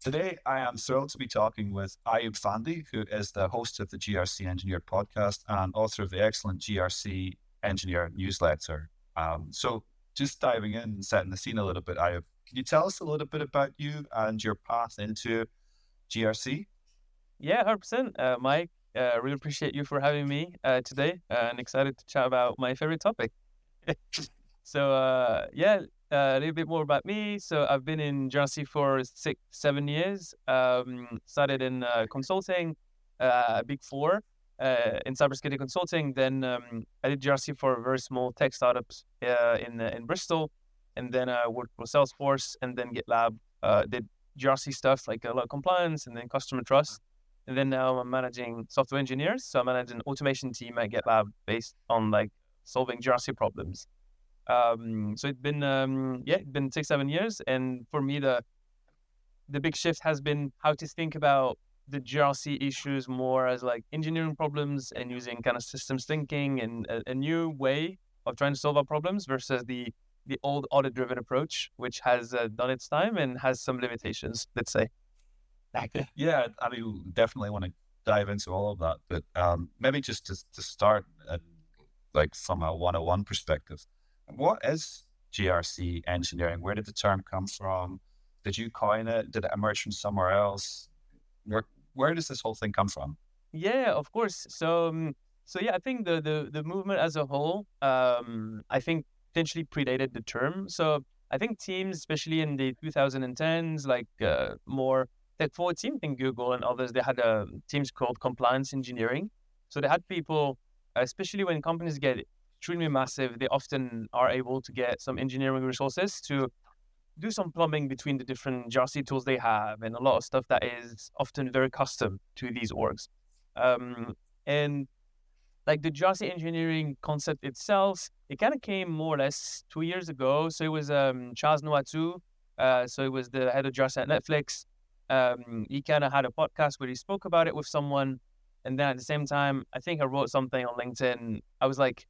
Today, I am thrilled to be talking with Ayoub Fandi, who is the host of the GRC Engineered podcast and author of the excellent GRC Engineer newsletter. Just diving in and setting the scene a little bit, Ayoub, can you tell us a little bit about you and your path into GRC? Yeah, 100%. Mike, really appreciate you for having me today and excited to chat about my favorite topic. A little bit more about me. So I've been in GRC for 6, 7 years. Started in consulting, Big Four, in cybersecurity consulting. Then I did GRC for a very small tech startups in Bristol. And then I worked for Salesforce and then GitLab. Did GRC stuff like a lot of compliance and then customer trust. And then now I'm managing software engineers. So I manage an automation team at GitLab based on like solving GRC problems. So it's been 6, 7 years. And for me, the big shift has been how to think about the GRC issues more as like engineering problems and using kind of systems thinking and a new way of trying to solve our problems versus the old audit driven approach, which has done its time and has some limitations, let's say. Yeah, I mean, definitely want to dive into all of that, but maybe just to start like from a 101 perspective, what is GRC engineering? Where did the term come from? Did you coin it? Did it emerge from somewhere else? Where does this whole thing come from? Yeah, of course. I think the movement as a whole, I think potentially predated the term. So I think teams, especially in the 2010s, like more tech forward teams in Google and others, they had teams called compliance engineering. So they had people, especially when companies get extremely massive, they often are able to get some engineering resources to do some plumbing between the different GRC tools they have and a lot of stuff that is often very custom to these orgs. And like the GRC engineering concept itself, it kind of came more or less 2 years ago. So it was Charles Noatu. So it was the head of GRC at Netflix. He kind of had a podcast where he spoke about it with someone. And then at the same time, I think I wrote something on LinkedIn. I was like,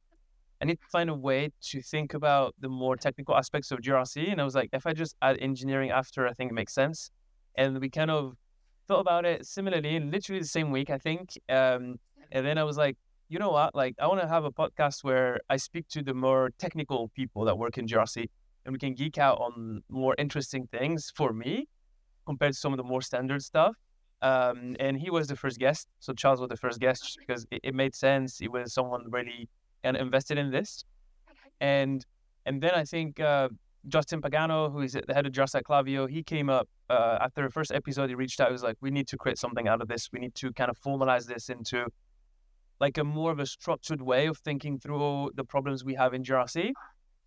I need to find a way to think about the more technical aspects of GRC. And I was like, if I just add engineering after, I think it makes sense. And we kind of thought about it similarly in literally the same week, I think. And then I was like, you know what? Like, I want to have a podcast where I speak to the more technical people that work in GRC and we can geek out on more interesting things for me compared to some of the more standard stuff. And he was the first guest. So Charles was the first guest just because it made sense. He was someone really and invested in this. And then I think Justin Pagano, who is the head of GRC at Klaviyo, he came up after the first episode. He reached out. He was like, we need to create something out of this. We need to kind of formalize this into like a more of a structured way of thinking through the problems we have in GRC.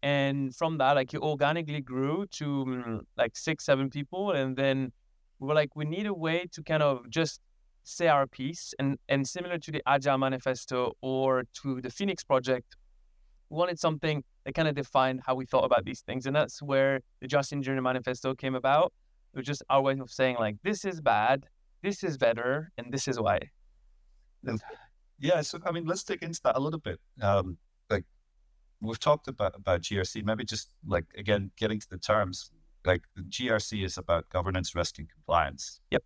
And from that, like it organically grew to like 6, 7 people. And then we were like, we need a way to kind of just say our piece. And similar to the Agile Manifesto or to the Phoenix Project, we wanted something that kind of defined how we thought about these things. And that's where the GRC Engineering Manifesto came about. It was just our way of saying like, this is bad, this is better, and this is why. Yeah, so I mean, let's dig into that a little bit. Like we've talked about GRC, maybe just like again getting to the terms. Like the GRC is about governance, risk, and compliance. Yep.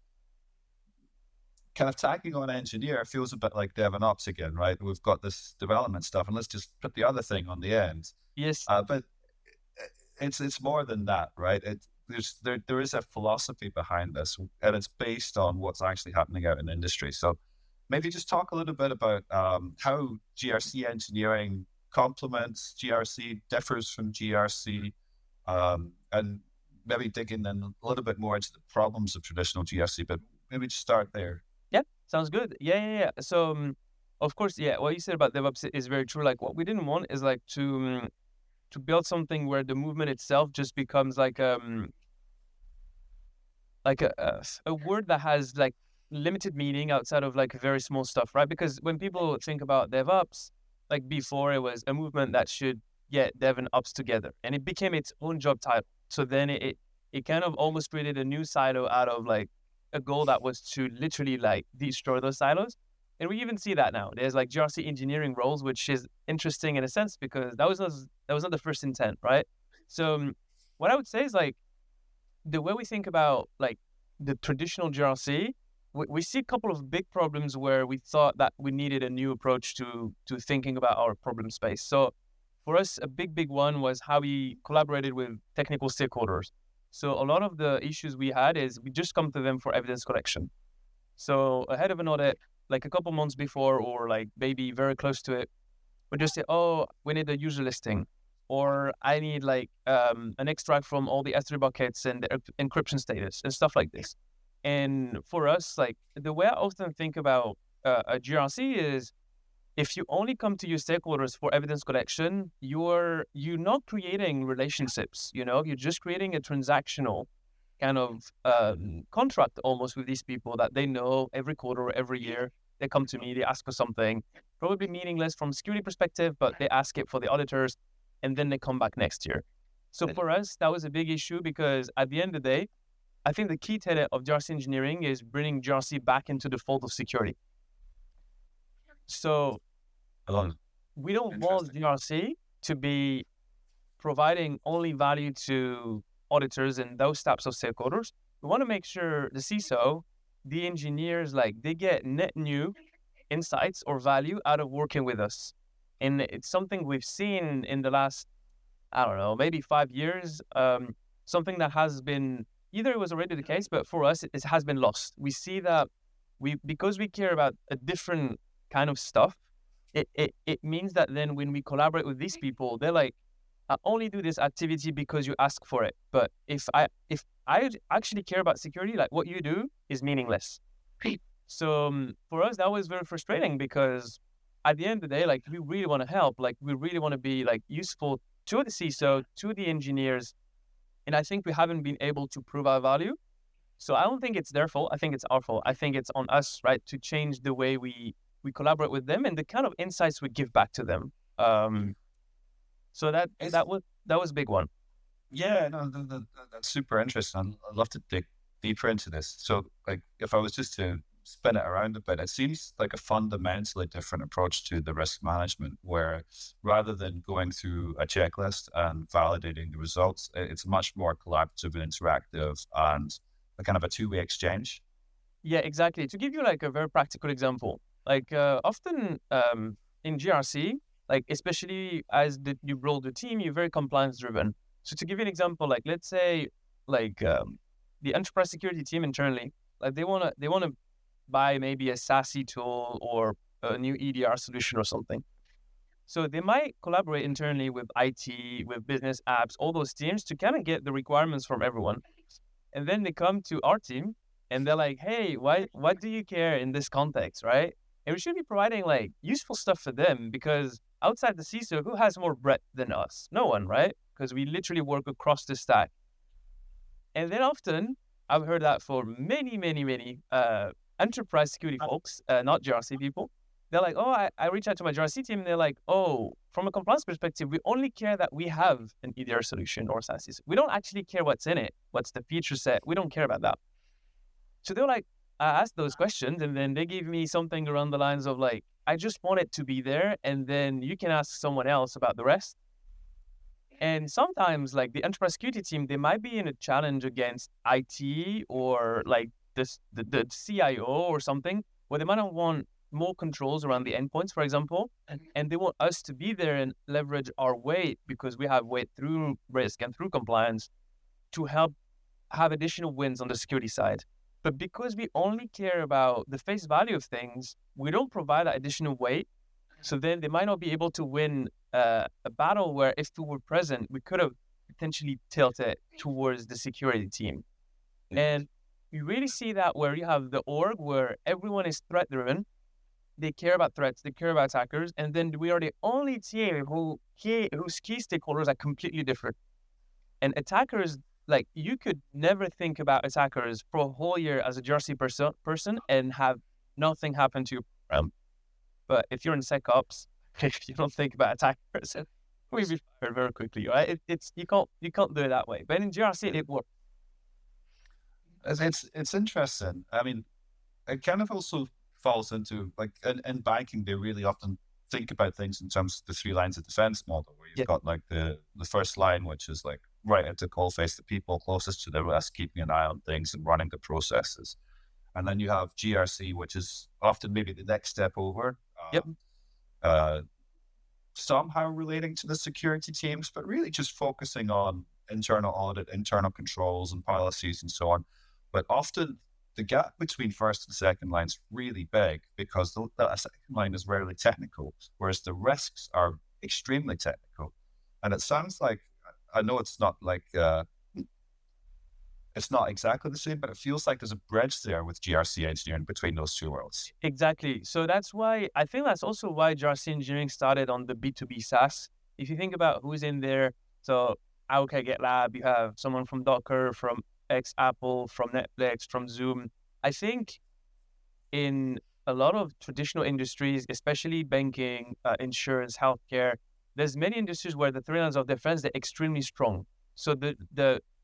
Kind of tacking on engineer feels a bit like dev and ops again, right? We've got this development stuff, and let's just put the other thing on the end. Yes. But it's more than that, right? There is a philosophy behind this, and it's based on what's actually happening out in the industry. So maybe just talk a little bit about how GRC engineering complements GRC, differs from GRC, and maybe digging in a little bit more into the problems of traditional GRC, but maybe just start there. Yeah, sounds good. Yeah. So, of course, yeah, what you said about DevOps is very true. Like, what we didn't want is like to build something where the movement itself just becomes like a word that has like limited meaning outside of like very small stuff, right? Because when people think about DevOps, like before it was a movement that should get Dev and Ops together, and it became its own job title. So then it kind of almost created a new silo out of like a goal that was to literally like destroy those silos. And we even see that now. There's like GRC engineering roles, which is interesting in a sense because that was not the first intent, right? So what I would say is like the way we think about like the traditional GRC, we see a couple of big problems where we thought that we needed a new approach to thinking about our problem space. So for us, a big one was how we collaborated with technical stakeholders. So a lot of the issues we had is we just come to them for evidence collection. So ahead of an audit, like a couple months before, or like maybe very close to it, we just say, oh, we need a user listing, or I need like an extract from all the S3 buckets and the encryption status and stuff like this. And for us, like the way I often think about a GRC is if you only come to your stakeholders for evidence collection, you're not creating relationships. You're just creating a transactional kind of contract almost with these people that they know every quarter or every year. They come to me, they ask for something, probably meaningless from a security perspective, but they ask it for the auditors, and then they come back next year. So for us, that was a big issue because at the end of the day, I think the key tenet of GRC engineering is bringing GRC back into the fold of security. So we don't want GRC to be providing only value to auditors and those types of stakeholders. We want to make sure the CISO, the engineers, like they get net new insights or value out of working with us. And it's something we've seen in the last, I don't know, maybe 5 years, something that has been, either it was already the case, but for us, it has been lost. We see that because we care about a different kind of stuff, it means that then when we collaborate with these people, they're like, I only do this activity because you ask for it. But if I actually care about security, like what you do is meaningless. So for us, that was very frustrating because at the end of the day, like we really want to help, like we really want to be like useful to the CISO, to the engineers. And I think we haven't been able to prove our value. So I don't think it's their fault. I think it's our fault. I think it's on us, right, to change the way we collaborate with them and the kind of insights we give back to them. So that was a big one. Yeah, no, that's super interesting. I'd love to dig deeper into this. So, like, if I was just to spin it around a bit, it seems like a fundamentally different approach to the risk management, where rather than going through a checklist and validating the results, it's much more collaborative and interactive and a kind of a two-way exchange. Yeah, exactly. To give you like a very practical example, like often in GRC, like especially as you roll the team, you're very compliance driven. So to give you an example, like let's say like the enterprise security team internally, like they wanna buy maybe a SASE tool or a new EDR solution or something. So they might collaborate internally with IT, with business apps, all those teams to kind of get the requirements from everyone. And then they come to our team and they're like, hey, what do you care in this context, right? And we should be providing like useful stuff for them because outside the CISO, who has more breadth than us? No one, right? Because we literally work across the stack. And then often, I've heard that for many enterprise security folks, not GRC people, they're like, oh, I reach out to my GRC team and they're like, oh, from a compliance perspective, we only care that we have an EDR solution or SASE. We don't actually care what's in it, what's the feature set. We don't care about that. So they're like, I asked those questions and then they gave me something around the lines of like, I just want it to be there and then you can ask someone else about the rest. And sometimes like the enterprise security team, they might be in a challenge against IT or like the CIO or something where they might not want more controls around the endpoints, for example, and they want us to be there and leverage our weight because we have weight through risk and through compliance to help have additional wins on the security side. But because we only care about the face value of things, we don't provide that additional weight. So then they might not be able to win a battle where if we were present, we could have potentially tilted towards the security team. And you really see that where you have the org where everyone is threat driven. They care about threats, they care about attackers, and then we are the only team whose key stakeholders are completely different. And attackers, like you could never think about attackers for a whole year as a GRC person and have nothing happen to you. But if you're in SecOps, if you don't think about attackers, we'll be fired very quickly, right? It's you can't do it that way. But in GRC, it works. It's interesting. I mean, it kind of also falls into like in banking, they really often think about things in terms of the three lines of defense model, where you've Yeah. got like the first line, which is like right at the coalface, the people closest to the risk, keeping an eye on things and running the processes. And then you have GRC, which is often maybe the next step over, Yep. uh, somehow relating to the security teams, but really just focusing on internal audit, internal controls and policies and so on. But often the gap between first and second line is really big because the second line is rarely technical, whereas the risks are extremely technical. And it sounds like, I know it's not exactly the same, but it feels like there's a bridge there with GRC engineering between those two worlds. Exactly. So that's why I think that's also why GRC Engineering started on the B2B SaaS. If you think about who's in there, so okay, GitLab, you have someone from Docker, from Apple, from Netflix, from Zoom. I think in a lot of traditional industries, especially banking, insurance, healthcare, there's many industries where the three lines of defense, they're extremely strong. So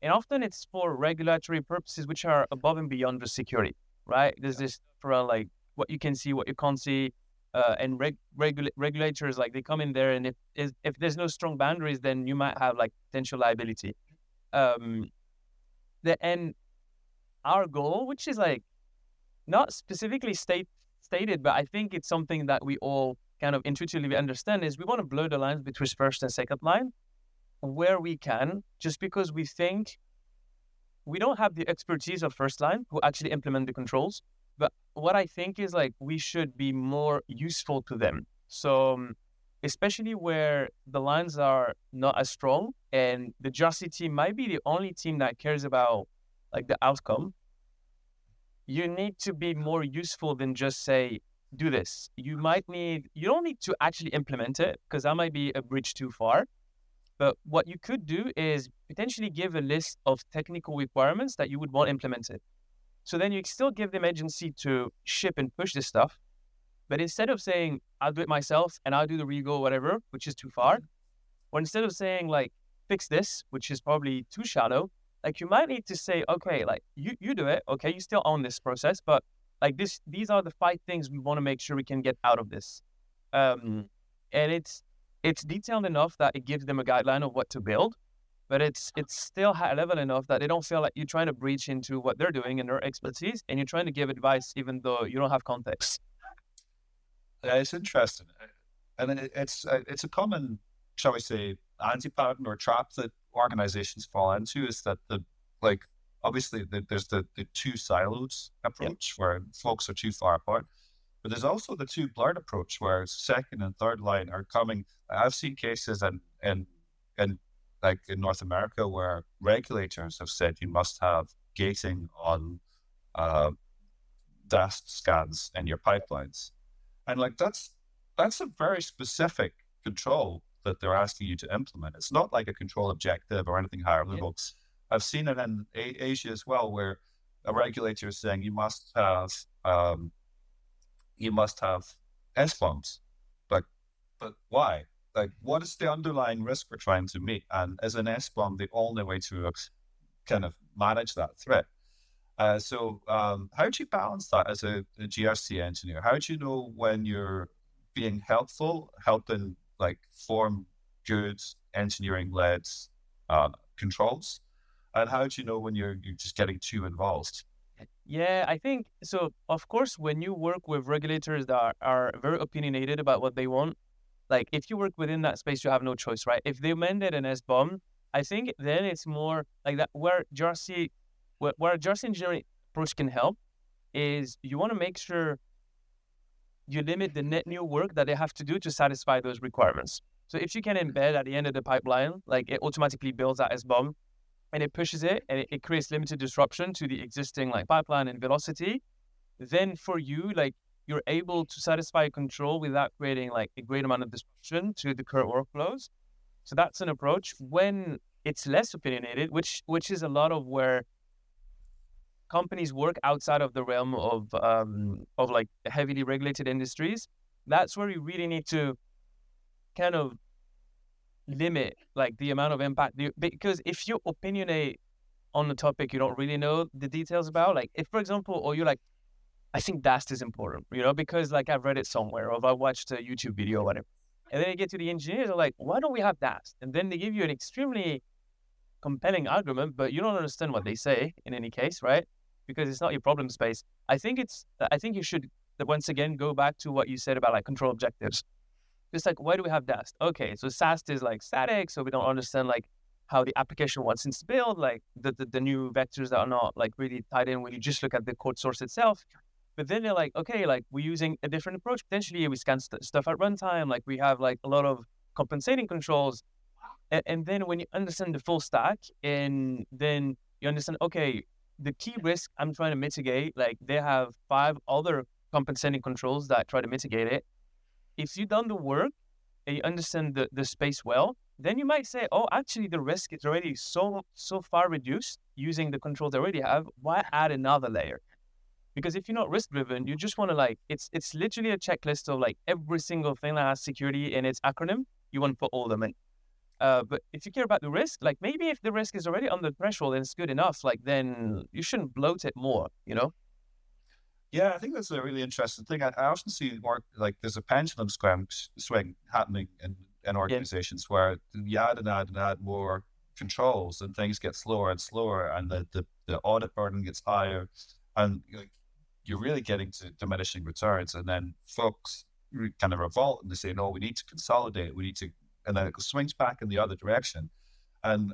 and often it's for regulatory purposes, which are above and beyond the security, right? There's this stuff around like what you can see, what you can't see, and regulators, like they come in there, and if there's no strong boundaries, then you might have like potential liability. Um, and our goal, which is like not specifically stated, but I think it's something that we all kind of intuitively understand, is we want to blur the lines between first and second line where we can, just because we think we don't have the expertise of first line who actually implement the controls. But what I think is like we should be more useful to them. So especially where the lines are not as strong and the GRC team might be the only team that cares about like the outcome, you need to be more useful than just say, do this. You don't need to actually implement it, because that might be a bridge too far. But what you could do is potentially give a list of technical requirements that you would want implemented. So then you still give them agency to ship and push this stuff. But instead of saying, I'll do it myself and I'll do the rego, whatever, which is too far, or instead of saying like, fix this, which is probably too shallow, like you might need to say, okay, like you do it. Okay, you still own this process, but like these are the 5 things we want to make sure we can get out of this. And it's detailed enough that it gives them a guideline of what to build, but it's still high level enough that they don't feel like you're trying to breach into what they're doing and their expertise, and you're trying to give advice even though you don't have context. Yeah, it's interesting. And then it's a common, shall we say, anti-pattern or trap that organizations fall into, is that obviously there's the two silos approach where folks are too far apart, but there's also the two blurred approach where second and third line are coming. I've seen cases in like in North America where regulators have said you must have gating on DAST scans in your pipelines, and like that's a very specific control that they're asking you to implement. It's not like a control objective or anything higher level. I've seen it in Asia as well, where a regulator is saying you must have S-bombs. But why? Like, what is the underlying risk we're trying to meet? And is an S-bomb the only way to kind of manage that threat? So how do you balance that as a GRC engineer? How do you know when you're being helping like form good engineering-led controls? And how do you know when you're just getting too involved? Yeah, I think so. Of course, when you work with regulators that are very opinionated about what they want, like if you work within that space, you have no choice, right? If they mandate an S-bomb, I think then it's more like that where GRC engineering approach can help is you want to make sure you limit the net new work that they have to do to satisfy those requirements. So if you can embed at the end of the pipeline, like it automatically builds that S-bomb and it pushes it and it creates limited disruption to the existing like pipeline and velocity, then for you, like you're able to satisfy control without creating like a great amount of disruption to the current workflows. So that's an approach. When it's less opinionated, which is a lot of where companies work outside of the realm of like heavily regulated industries, that's where you really need to kind of limit like the amount of impact, because if you opinionate on the topic you don't really know the details about, like if for example, or you're like, I think DAST is important, because like I've read it somewhere or I watched a YouTube video or whatever. And then you get to the engineers, they're like, why don't we have DAST? And then they give you an extremely compelling argument, but you don't understand what they say in any case, right? Because it's not your problem space. I think you should once again go back to what you said about like control objectives. Just like, why do we have DAST? Okay, so SAST is like static, so we don't understand like how the application wants it's built, like the new vectors that are not like really tied in when you just look at the code source itself. But then they're like, okay, like we're using a different approach. Potentially we scan stuff at runtime. Like we have like a lot of compensating controls. And then when you understand the full stack and then you understand, okay, the key risk I'm trying to mitigate, like they have 5 other compensating controls that try to mitigate it. If you've done the work and you understand the space well, then you might say, oh, actually the risk is already so far reduced using the controls they already have. Why add another layer? Because if you're not risk driven, you just want to like, it's literally a checklist of like every single thing that has security in its acronym, you want to put all of them in. But if you care about the risk, like maybe if the risk is already on the threshold and it's good enough, like then you shouldn't bloat it more, Yeah, I think that's a really interesting thing. I often see more like there's a pendulum swing happening in Yeah. organizations where you add and add and add more controls and things get slower and slower and the audit burden gets higher and you're really getting to diminishing returns. And then folks kind of revolt and they say, no, we need to consolidate. And then it swings back in the other direction. And,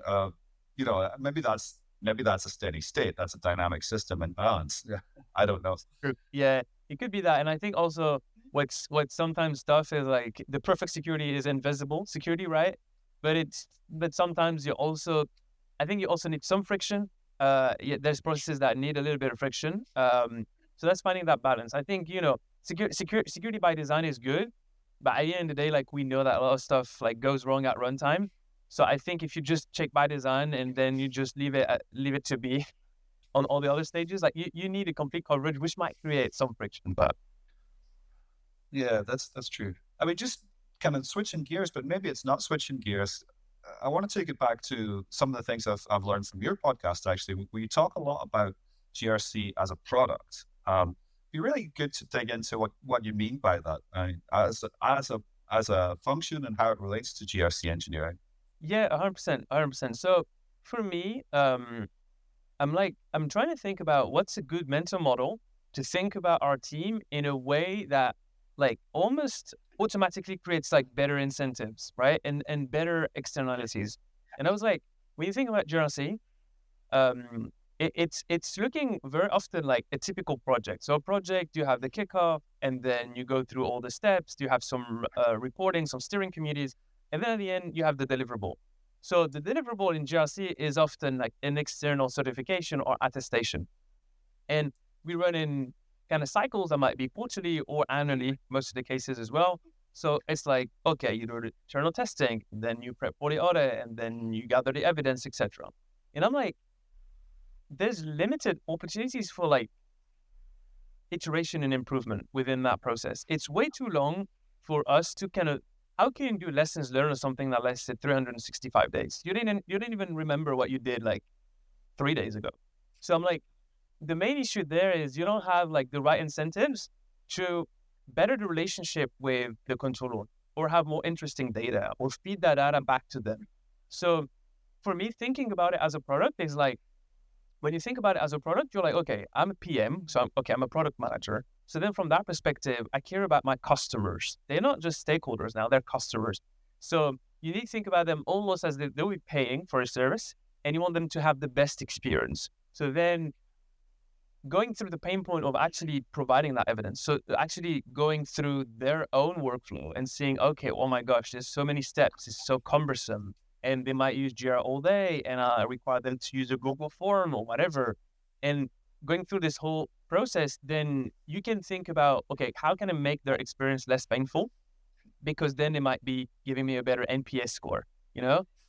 maybe that's a steady state. That's a dynamic system and balance. Yeah. I don't know. True. Yeah, it could be that. And I think also what's sometimes tough is like the perfect security is invisible security, right? But sometimes I think you also need some friction. There's processes that need a little bit of friction. So that's finding that balance. I think, security by design is good, but at the end of the day, like we know that a lot of stuff like goes wrong at runtime. So I think if you just check by design and then you just leave it to be on all the other stages, like you need a complete coverage, which might create some friction. But Yeah, that's true. I mean, just kind of switching gears, but maybe it's not switching gears. I want to take it back to some of the things I've learned from your podcast, actually, where you talk a lot about GRC as a product. It'd be really good to dig into what you mean by that, as a function and how it relates to GRC engineering. yeah, 100%, 100%. So for me, I'm trying to think about what's a good mental model to think about our team in a way that like almost automatically creates like better incentives, right? And better externalities. And I was like, when you think about GRC, it's looking very often like a typical project. So a project, you have the kickoff, and then you go through all the steps. You have some reporting, some steering committees, and then at the end you have the deliverable. So the deliverable in GRC is often like an external certification or attestation, and we run in kind of cycles that might be quarterly or annually, most of the cases as well. So it's like, okay, you do the internal testing, then you prep for the audit, and then you gather the evidence, etc. And I'm like, there's limited opportunities for like iteration and improvement within that process. It's way too long for us to kind of, how can you do lessons learned or something that lasted 365 days? You didn't even remember what you did like 3 days ago. So I'm like, the main issue there is you don't have like the right incentives to better the relationship with the controller or have more interesting data or feed that data back to them. So for me, thinking about it as a product is like, when you think about it as a product, you're like, okay, I'm a PM, so I'm a product manager. So then from that perspective, I care about my customers. They're not just stakeholders now, they're customers. So you need to think about them almost as they'll be paying for a service and you want them to have the best experience. So then going through the pain point of actually providing that evidence. So actually going through their own workflow and seeing, okay, oh my gosh, there's so many steps, it's so cumbersome. And they might use Jira all day and I require them to use a Google form or whatever. And going through this whole process, then you can think about, okay, how can I make their experience less painful? Because then they might be giving me a better NPS score,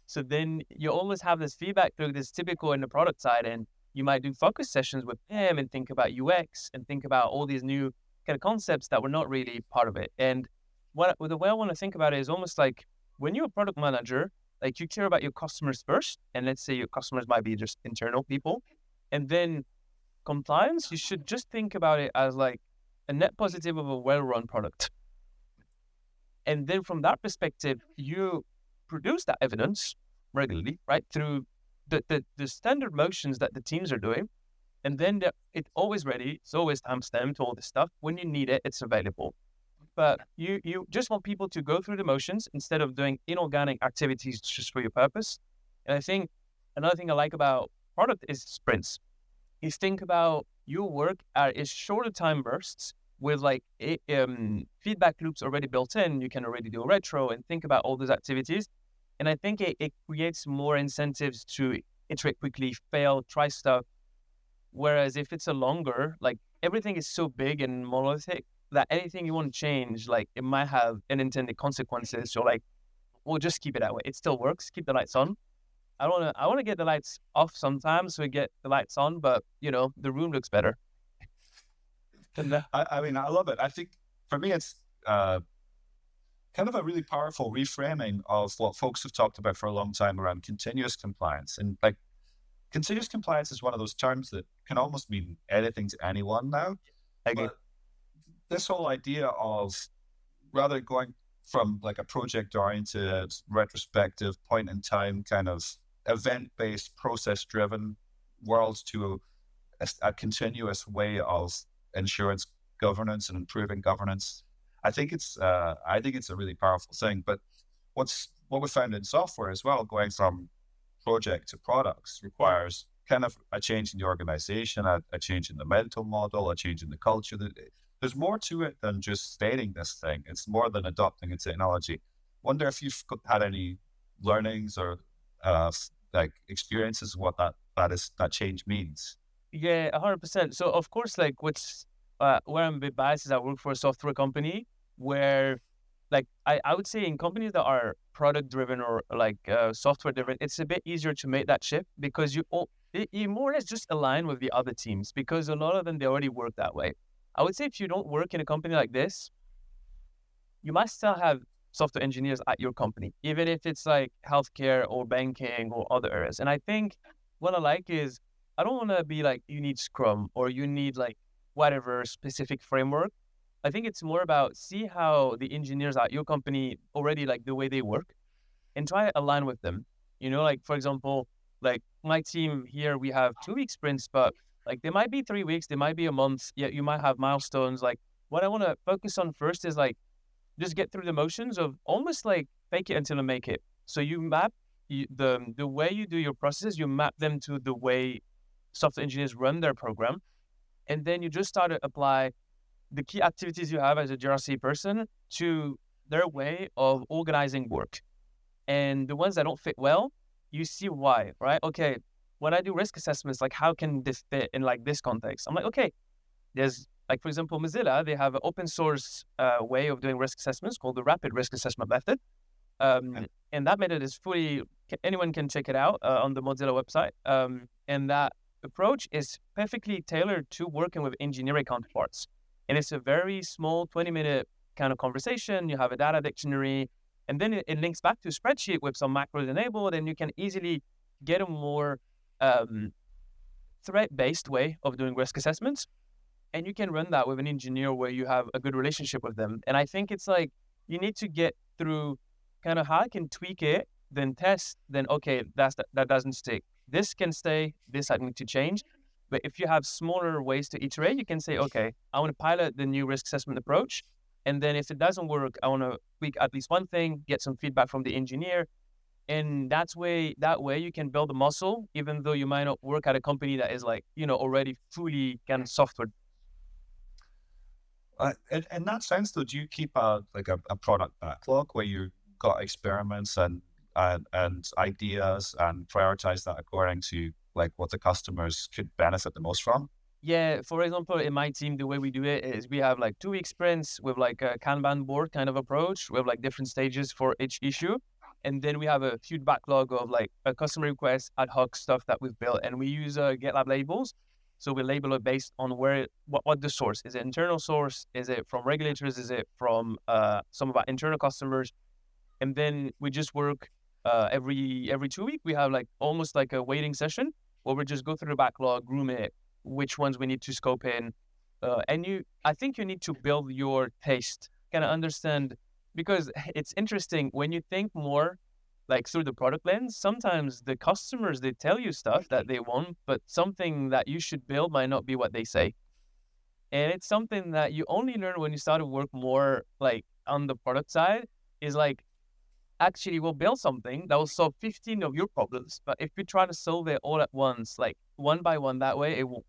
So then you always have this feedback loop that's typical in the product side. And you might do focus sessions with them and think about UX and think about all these new kind of concepts that were not really part of it. And the way I want to think about it is almost like when you're a product manager, like you care about your customers first. And let's say your customers might be just internal people. And then compliance, you should just think about it as like a net positive of a well-run product. And then from that perspective, you produce that evidence regularly, right? Through the standard motions that the teams are doing. And then it's always ready. It's always timestamped, all this stuff. When you need it, it's available. But you just want people to go through the motions instead of doing inorganic activities just for your purpose. And I think another thing I like about product is sprints. You think about your work is shorter time bursts with like feedback loops already built in. You can already do a retro and think about all those activities. And I think it creates more incentives to iterate quickly, fail, try stuff. Whereas if it's a longer, like everything is so big and monolithic that anything you want to change, like it might have unintended consequences. So like, we'll just keep it that way. It still works. Keep the lights on. I want to get the lights off sometimes, so we get the lights on, but the room looks better. I mean, I love it. I think for me, it's kind of a really powerful reframing of what folks have talked about for a long time around continuous compliance. And like, continuous compliance is one of those terms that can almost mean anything to anyone now. But this whole idea of rather going from like a project-oriented, retrospective, point-in-time kind of event-based, process-driven world to a continuous way of insurance governance and improving governance, I think it's a really powerful thing. But what we found in software as well, going from project to products, requires kind of a change in the organization, a change in the mental model, a change in the culture. There's more to it than just stating this thing. It's more than adopting a technology. Wonder if you've had any learnings or like experiences of what that change means. Yeah, 100%. So of course, like where I'm a bit biased is I work for a software company where, like, I would say in companies that are product driven or like software driven, it's a bit easier to make that shift because you more or less just align with the other teams because a lot of them, they already work that way. I would say if you don't work in a company like this, you might still have software engineers at your company, even if it's like healthcare or banking or other areas. And I think what I like is I don't want to be like, you need Scrum or you need like whatever specific framework. I think it's more about see how the engineers at your company already like the way they work and try to align with them. Like for example, like my team here, we have 2-week sprints, but like there might be 3 weeks, there might be a month. Yeah, you might have milestones. Like what I want to focus on first is like just get through the motions of almost like fake it until you make it. So you map the way you do your processes, you map them to the way software engineers run their program, and then you just start to apply the key activities you have as a GRC person to their way of organizing work. And the ones that don't fit well, you see why, right? Okay, when I do risk assessments, like how can this fit in like this context? I'm like, okay, there's like, for example, Mozilla, they have an open source way of doing risk assessments called the rapid risk assessment method. And that method is anyone can check it out on the Mozilla website. And that approach is perfectly tailored to working with engineering counterparts. And it's a very small 20-minute kind of conversation. You have a data dictionary, and then it links back to a spreadsheet with some macros enabled, and you can easily get a more threat-based way of doing risk assessments. And you can run that with an engineer where you have a good relationship with them. And I think it's like you need to get through kind of how I can tweak it, then test, then okay, that doesn't stick. This can stay, this I need to change. But if you have smaller ways to iterate, you can say, okay, I want to pilot the new risk assessment approach. And then if it doesn't work, I want to tweak at least one thing, get some feedback from the engineer. And that way you can build a muscle, even though you might not work at a company that is like, already fully kind of software. In that sense, though, do you keep a product backlog where you got experiments and ideas and prioritize that according to like what the customers could benefit the most from? Yeah, for example, in my team, the way we do it is we have like 2-week sprints with like a Kanban board kind of approach. We have like different stages for each issue. And then we have a huge backlog of like a customer request, ad hoc stuff that we've built. And we use GitLab labels. So we label it based on what the source. Is it internal source? Is it from regulators? Is it from some of our internal customers? And then we just work every 2 weeks. We have like almost like a waiting session where we just go through the backlog, groom it, which ones we need to scope in. I think you need to build your taste, kind of understand, because it's interesting when you think more like through the product lens. Sometimes the customers, they tell you stuff that they want, but something that you should build might not be what they say. And it's something that you only learn when you start to work more like on the product side, is like, actually we'll build something that will solve 15 of your problems. But if we try to solve it all at once, like one by one that way, it won't.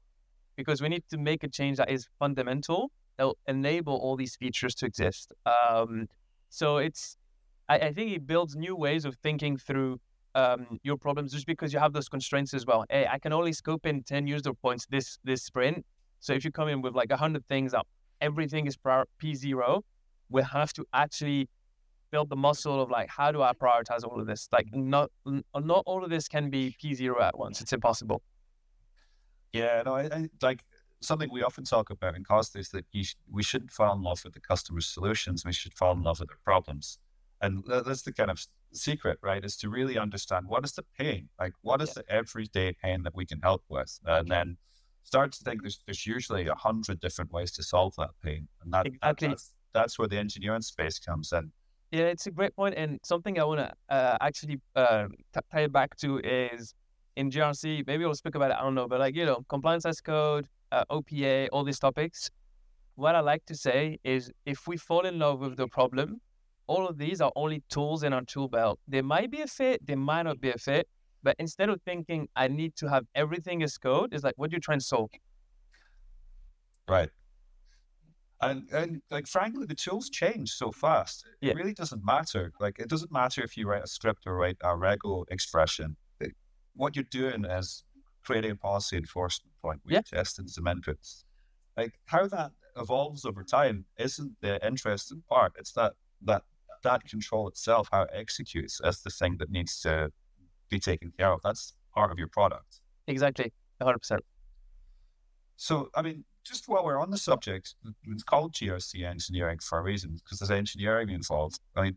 Because we need to make a change that is fundamental, that will enable all these features to exist. So I think it builds new ways of thinking through your problems, just because you have those constraints as well. Hey, I can only scope in 10 user points this sprint. So if you come in with like 100 things that everything is P0, we have to actually build the muscle of like, how do I prioritize all of this? Like not all of this can be P0 at once. It's impossible. Yeah, no, I like something we often talk about in Kosli is that we shouldn't fall in love with the customer's solutions. We should fall in love with their problems. And that's the kind of secret, right? Is to really understand what is the pain, like what is the everyday pain that we can help with, and then start to think there's usually 100 different ways to solve that pain, and Exactly. that's where the engineering space comes in. Yeah, it's a great point, and something I want to actually tie it back to is in GRC. Maybe we'll speak about it. I don't know, but like compliance as code, OPA, all these topics. What I like to say is, if we fall in love with the problem, all of these are only tools in our tool belt. They might be a fit, they might not be a fit. But instead of thinking I need to have everything as code, it's like, what do you try and solve? Right. And like frankly, the tools change so fast. Yeah, It really doesn't matter. Like it doesn't matter if you write a script or write a Rego expression. What you're doing is creating a policy enforcement point where yeah, you're testing some inputs. Like how that evolves over time isn't the interesting part. It's that control itself, how it executes, as the thing that needs to be taken care of. That's part of your product. exactly, 100%. So, I mean, just while we're on the subject, it's called GRC engineering for a reason, because there's engineering involved. I mean,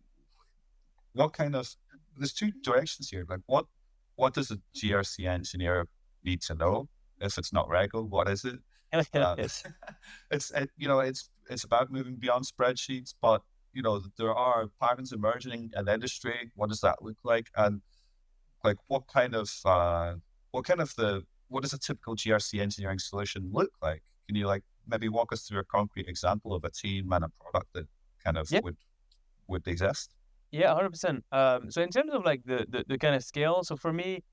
there's two directions here. Like what does a GRC engineer need to know? If it's not Rego, what is it? Uh, it's about moving beyond spreadsheets, but there are patterns emerging in industry. What does that look like? And like what does a typical GRC engineering solution look like? Can you like maybe walk us through a concrete example of a team and a product that kind of Yeah, would exist? yeah, 100%. So in terms of like the kind of scale, so for me,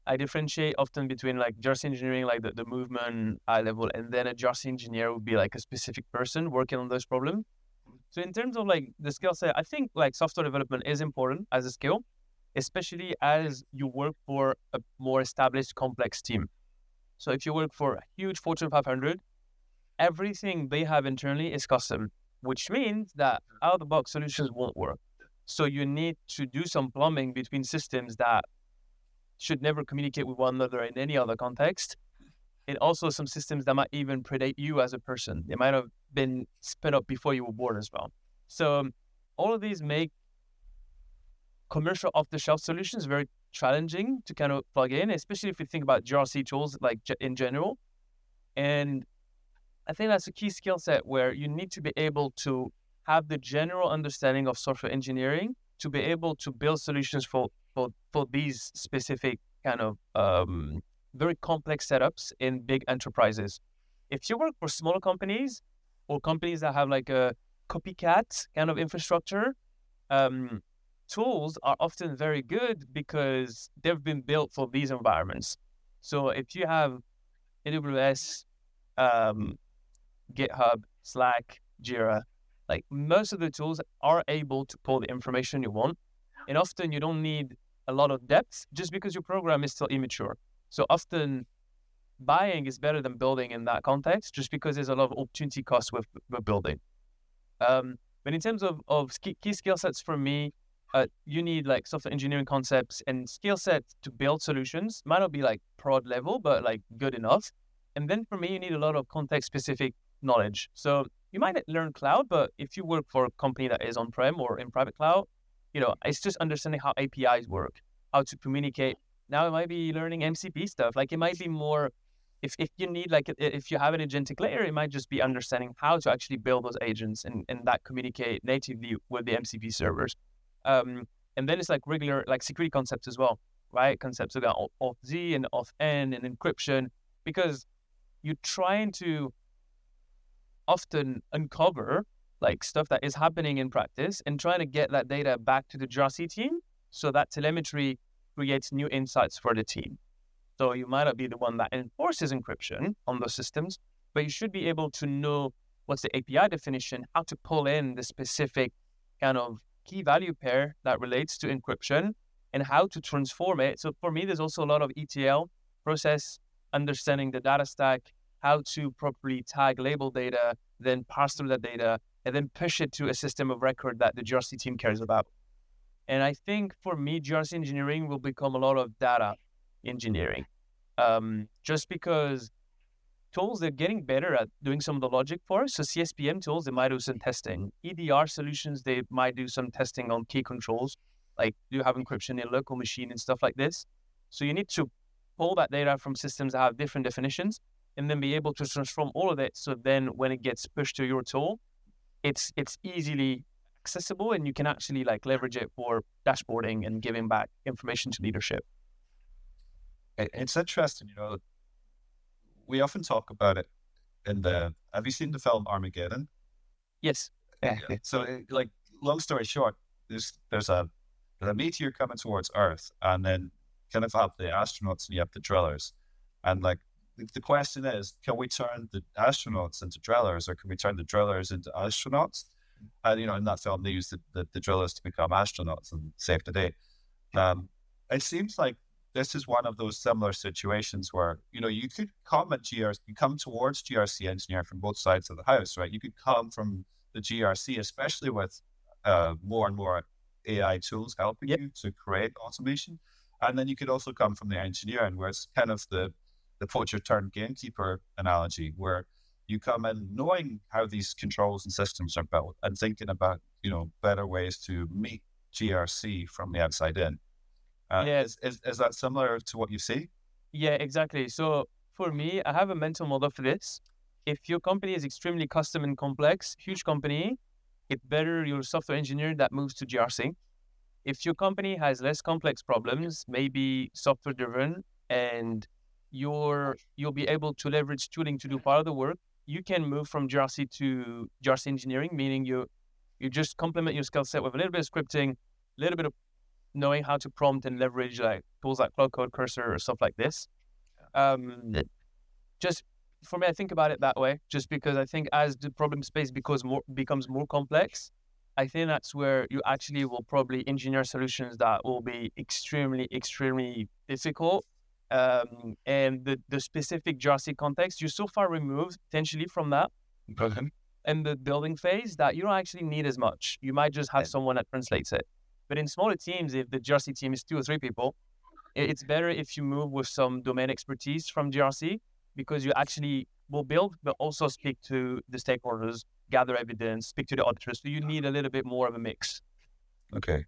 I differentiate often between like GRC engineering, like the movement high level, and then a GRC engineer would be like a specific person working on those problems. So in terms of like the skill set, I think like software development is important as a skill, especially as you work for a more established, complex team. So if you work for a huge Fortune 500, everything they have internally is custom, which means that out-of-the-box solutions won't work. So you need to do some plumbing between systems that should never communicate with one another in any other context. And also some systems that might even predate you as a person. They might have been spin up before you were born as well. So all of these make commercial off-the-shelf solutions very challenging to kind of plug in, especially if you think about GRC tools like in general. And I think that's a key skill set where you need to be able to have the general understanding of software engineering to be able to build solutions for these specific kind of very complex setups in big enterprises. If you work for smaller companies or companies that have like a copycat kind of infrastructure, tools are often very good because they've been built for these environments. So if you have AWS, GitHub, Slack, Jira, like most of the tools are able to pull the information you want. And often you don't need a lot of depth just because your program is still immature. So often buying is better than building in that context, just because there's a lot of opportunity costs with building. But in terms of key skill sets for me, you need like software engineering concepts and skill sets to build solutions. Might not be like prod level, but like good enough. And then for me, you need a lot of context specific knowledge. So you might learn cloud, but if you work for a company that is on-prem or in private cloud, it's just understanding how APIs work, how to communicate. Now it might be learning MCP stuff. Like it might be more if you need like if you have an agentic layer, it might just be understanding how to actually build those agents and that communicate natively with the MCP servers. And then it's like regular like security concepts as well, right? Concepts about auth Z and auth N and encryption, because you're trying to often uncover like stuff that is happening in practice and trying to get that data back to the GRC team so that telemetry creates new insights for the team. So you might not be the one that enforces encryption on those systems, but you should be able to know what's the API definition, how to pull in the specific kind of key value pair that relates to encryption and how to transform it. So for me, there's also a lot of ETL process, understanding the data stack, how to properly tag label data, then parse through that data, and then push it to a system of record that the GRC team cares about. And I think for me, GRC engineering will become a lot of data engineering, just because tools, they're getting better at doing some of the logic for us. So CSPM tools, they might do some testing. EDR solutions, they might do some testing on key controls, like do you have encryption in a local machine and stuff like this. So you need to pull that data from systems that have different definitions and then be able to transform all of it. So then when it gets pushed to your tool, it's easily accessible and you can actually like leverage it for dashboarding and giving back information to leadership. It's interesting, we often talk about it have you seen the film Armageddon? Yes. Yeah. So like, long story short, there's a meteor coming towards Earth, and then kind of have the astronauts and you have the drillers. And like, the question is, can we turn the astronauts into drillers, or can we turn the drillers into astronauts? And, in that film, they used the drillers to become astronauts and save the day. It seems like this is one of those similar situations where, you could come at GRC, you come towards GRC engineering from both sides of the house, right? You could come from the GRC, especially with more and more AI tools helping you to create automation. And then you could also come from the engineering, where it's kind of the poacher turned gamekeeper analogy, where you come in knowing how these controls and systems are built and thinking about, better ways to meet GRC from the outside in. Is that similar to what you see? Yeah, exactly. So for me, I have a mental model for this. If your company is extremely custom and complex, huge company, it's better your software engineer that moves to GRC. If your company has less complex problems, maybe software driven, and you'll be able to leverage tooling to do part of the work, you can move from GRC to GRC engineering, meaning you just complement your skill set with a little bit of scripting, a little bit of knowing how to prompt and leverage like tools like Cloud Code Cursor or stuff like this. Just for me, I think about it that way, just because I think as the problem space becomes more complex, I think that's where you actually will probably engineer solutions that will be extremely, extremely difficult. And the specific GRC context, you're so far removed potentially from that and the building phase that you don't actually need as much. You might just have someone that translates it. But in smaller teams, if the GRC team is 2 or 3 people, it's better if you move with some domain expertise from GRC, because you actually will build, but also speak to the stakeholders, gather evidence, speak to the auditors. So you need a little bit more of a mix. Okay.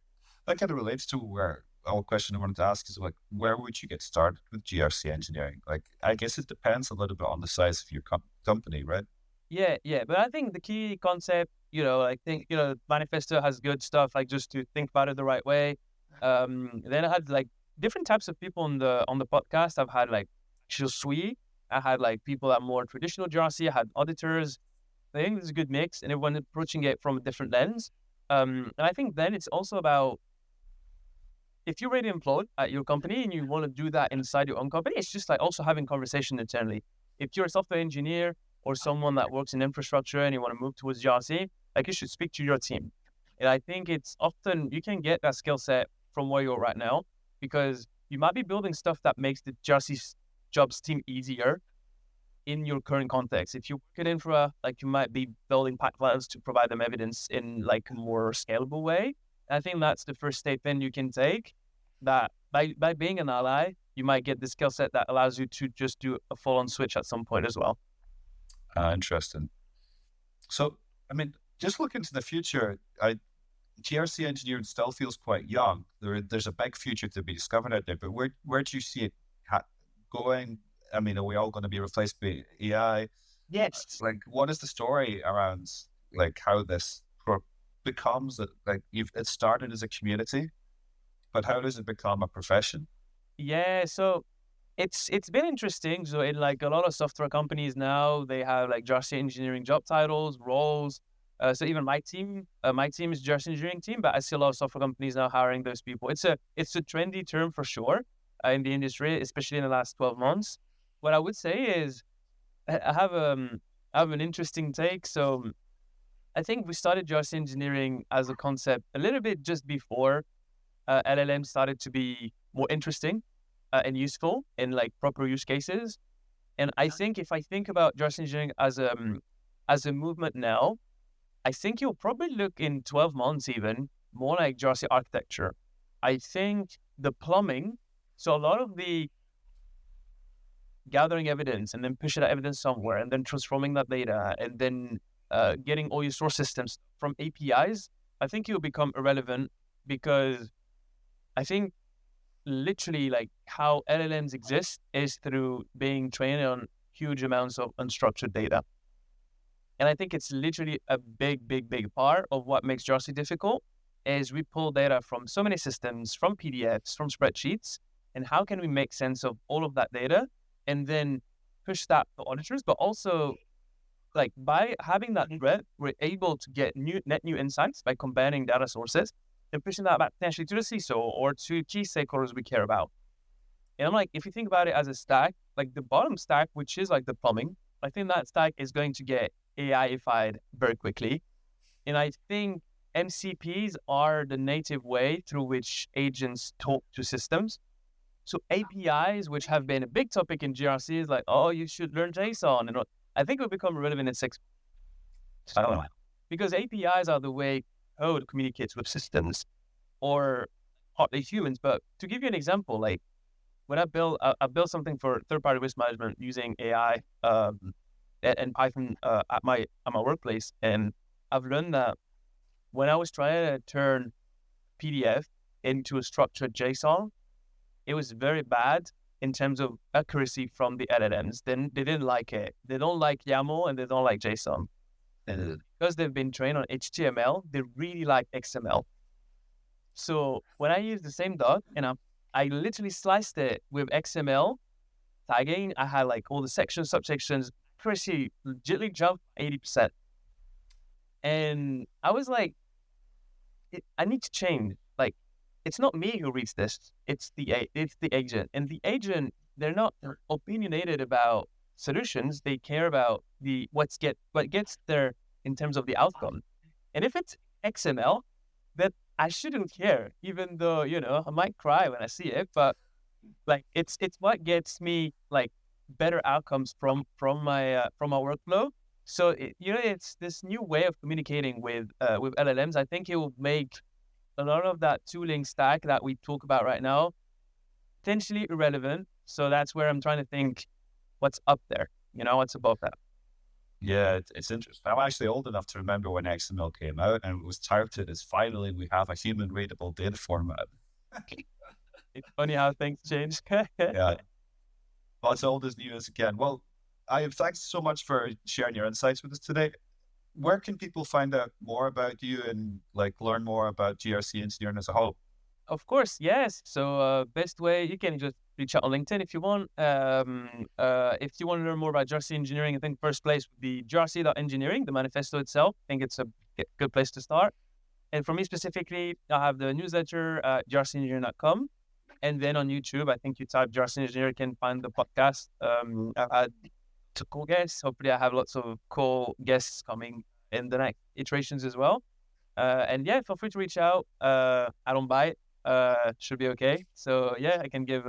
That kind of relates to where our question I wanted to ask is, like, where would you get started with GRC engineering? Like, I guess it depends a little bit on the size of your company, right? Yeah. But I think the key concept, I think, Manifesto has good stuff, like just to think about it the right way. Then I had like different types of people on the podcast. I've had like Shui. I had like people that are more traditional GRC. I had auditors. I think it's a good mix, and everyone approaching it from a different lens. And I think then it's also about, if you're already employed at your company and you want to do that inside your own company, it's just like also having conversation internally. If you're a software engineer or someone that works in infrastructure and you want to move towards GRC, like, you should speak to your team. And I think it's often you can get that skill set from where you're right now, because you might be building stuff that makes the GRC jobs team easier in your current context. If you work in infra, like, you might be building pipelines to provide them evidence in like a more scalable way. I think that's the first step in you can take, that by being an ally, you might get the skill set that allows you to just do a full-on switch at some point as well. Interesting. So, I mean, just looking to the future, GRC engineering still feels quite young. There's a big future to be discovered out there, but where do you see it going I mean, are we all going to be replaced by AI? Yes. Like, what is the story around like how this becomes like it started as a community, but how does it become a profession? Yeah, so it's been interesting. So in like a lot of software companies now, they have like GRC engineering job titles, roles. So even my team is GRC engineering team, but I see a lot of software companies now hiring those people. It's a trendy term for sure in the industry, especially in the last 12 months. What I would say is I have an interesting take. So I think we started GRC engineering as a concept a little bit just before LLM started to be more interesting and useful in like proper use cases. And I think if I think about GRC engineering as a movement now, I think you'll probably look in 12 months even more like GRC architecture. I think the plumbing, so a lot of the gathering evidence and then pushing that evidence somewhere and then transforming that data and then getting all your source systems from APIs, I think you'll become irrelevant because I think literally like how LLMs exist is through being trained on huge amounts of unstructured data. And I think it's literally a big, big, big part of what makes GRC difficult is we pull data from so many systems, from PDFs, from spreadsheets, and how can we make sense of all of that data and then push that to auditors, but also like by having that thread, we're able to get net new insights by combining data sources and pushing that back potentially to the CISO or to key stakeholders we care about. And I'm like, if you think about it as a stack, like the bottom stack, which is like the plumbing, I think that stack is going to get AI-ified very quickly. And I think MCPs are the native way through which agents talk to systems. So APIs, which have been a big topic in GRC, is like, oh, you should learn JSON. And I think will become relevant in 6 months. I don't know. Because APIs are the way code communicates with systems or partly humans. But to give you an example, like when I built something for third-party risk management using AI and Python at my workplace, and I've learned that when I was trying to turn PDF into a structured JSON, it was very bad in terms of accuracy from the LLMs. Then they didn't like it. They don't like YAML and they don't like JSON. And because they've been trained on HTML, they really like XML. So when I use the same doc and I literally sliced it with XML tagging, I had like all the sections, subsections, accuracy legitly jumped 80%. And I was like, I need to change. Like, it's not me who reads this. It's the agent. And the agent, they're not opinionated about solutions. They care about what gets there in terms of the outcome. And if it's XML, that I shouldn't care, even though, I might cry when I see it, but like it's what gets me like better outcomes from my workflow. So it's this new way of communicating with LLMs. I think it will make a lot of that tooling stack that we talk about right now potentially irrelevant. So that's where I'm trying to think what's up there, what's above that. Yeah, it's interesting. I'm actually old enough to remember when XML came out and it was touted as finally we have a human readable data format. It's funny how things change. Yeah. Well, it's old as new as again. Well, thanks so much for sharing your insights with us today. Where can people find out more about you and like learn more about GRC engineering as a whole? Of course, yes. So best way, you can just reach out on LinkedIn if you want. If you want to learn more about GRC engineering, I think first place would be grc.engineering, the manifesto itself. I think it's a good place to start. And for me specifically, I have the newsletter at grcengineering.com. And then on YouTube, I think you type GRC Engineer, you can find the podcast. I've had two cool guests. Hopefully I have lots of cool guests coming in the next iterations as well. And yeah, feel free to reach out. I don't bite. Should be okay. So yeah, I can give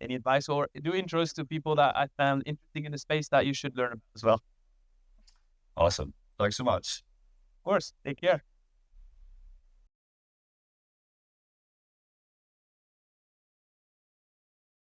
any advice or do intros to people that I found interesting in the space that you should learn about as well. Awesome. Thanks so much. Of course. Take care.